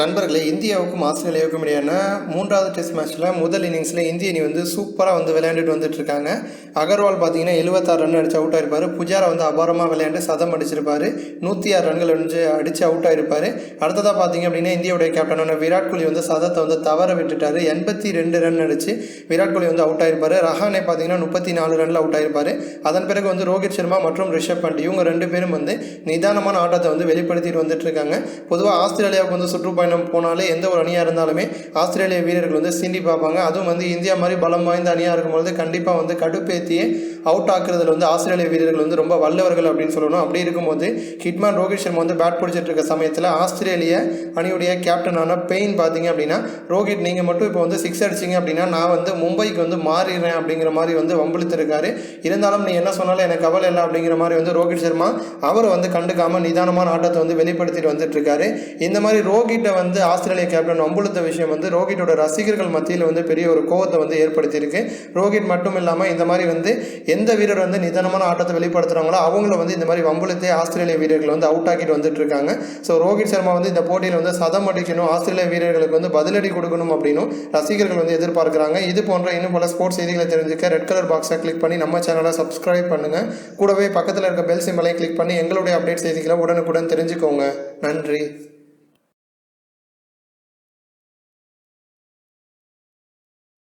நண்பர்களே, இந்தியாவுக்கும் ஆஸ்திரேலியாவுக்கும் இடையான 3வது டெஸ்ட் மேட்ச்சில் முதல் இன்னிங்ஸில் இந்திய அணி சூப்பராக விளையாண்டுட்டு வந்துட்டுருக்காங்க. அகர்வால் பார்த்தீங்கன்னா 76 ரன் அடித்து அவுட் ஆகிருப்பார். புஜாரா அபாரமாக விளையாண்டு சதம் அடிச்சிருப்பார். 106 ரன்கள் அடித்து அவுட் ஆகிருப்பார். அடுத்ததாக பார்த்தீங்க அப்படின்னா இந்தியாவுடைய கேப்டனான விராட் கோலி சதத்தை தவற விட்டுட்டார். 82 ரன் அடித்து விராட் கோலி அவுட் ஆகிருப்பார். ரஹானே பார்த்தீங்கன்னா 34 ரனில் அவுட் ஆகிருப்பார். அதன் பிறகு ரோஹித் சர்மா மற்றும் ரிஷப் பண்ட் இவங்க ரெண்டு பேரும் நிதானமான ஆட்டத்தை வெளிப்படுத்திட்டு வந்துட்டு இருக்காங்க. பொதுவாக ஆஸ்திரேலியாவுக்கு சுற்றுப்பயணம் போனாலே எந்த ஒரு அணியாக இருந்தாலுமே ஆஸ்திரேலிய வீரர்கள் சீண்டி பார்ப்பாங்க. அதுவும் இந்தியா மாதிரி பலம் வாய்ந்த அணியாக இருக்கும்போது கண்டிப்பாக கடுப்பேற்றியே அவுட் ஆக்குறதுல ஆஸ்திரேலிய வீரர்கள் ரொம்ப வல்லவர்கள் அப்படின்னு சொல்லணும். அப்படி இருக்கும்போது ஹிட்மேன் ரோஹித் சர்மா பேட் பிடிச்சிட்டு இருக்க சமயத்தில் ஆஸ்திரேலிய அணியுடைய கேப்டனான பெயின் பார்த்தீங்க அப்படின்னா, ரோஹித் நீங்கள் மட்டும் இப்போ 6 அடிச்சிங்க அப்படின்னா நான் மும்பைக்கு மாறிடுறேன் அப்படிங்கிற மாதிரி வம்பிழுத்திருக்காரு. இருந்தாலும் நீ என்ன சொன்னாலும் எனக்கு கவலை இல்லை அப்படிங்கிற மாதிரி ரோஹித் சர்மா அவர் கண்டுக்காம நிதானமான ஆட்டத்தை வெளிப்படுத்திட்டு வந்துட்டு இருக்காரு. இந்த மாதிரி ரோஹிட்டை ஆஸ்திரேலிய கேப்டன் வம்புழுத்த விஷயம் ரோஹிட்டோட ரசிகர்கள் மத்தியில் பெரிய ஒரு கோவத்தை ஏற்படுத்தியிருக்கு. ரோஹித் மட்டும் இல்லாமல் இந்த மாதிரி எந்த வீரர் நிதானமான ஆட்டத்தை வெளிப்படுத்துகிறாங்களோ அவங்கள இந்த மாதிரி வம்புழுத்தே ஆஸ்திரேலிய வீரர்கள் அவுட் ஆக்கிட்டு வந்துட்டு இருக்காங்க. ஸோ ரோஹித் சர்மா இந்த போட்டியில் சதம் அடிக்கணும், ஆஸ்திரேலிய வீரர்களுக்கு பதிலடி கொடுக்கணும் அப்படின்னு ரசிகர்கள் எதிர்பார்க்குறாங்க. இது போன்ற இன்னும் பல ஸ்போர்ட்ஸ் செய்திகளை தெரிஞ்சுக்க ரெட் கலர் பாக்ஸை கிளிக் பண்ணி நம்ம சேனலை சப்ஸ்கிரைப் பண்ணுங்கள். கூடவே பக்கத்தில் இருக்க பெல் சிம்பலை கிளிக் பண்ணி எங்களுடைய அப்டேட் செய்திகளை உடனுக்குடன் தெரிஞ்சுக்கோங்க. நன்றி.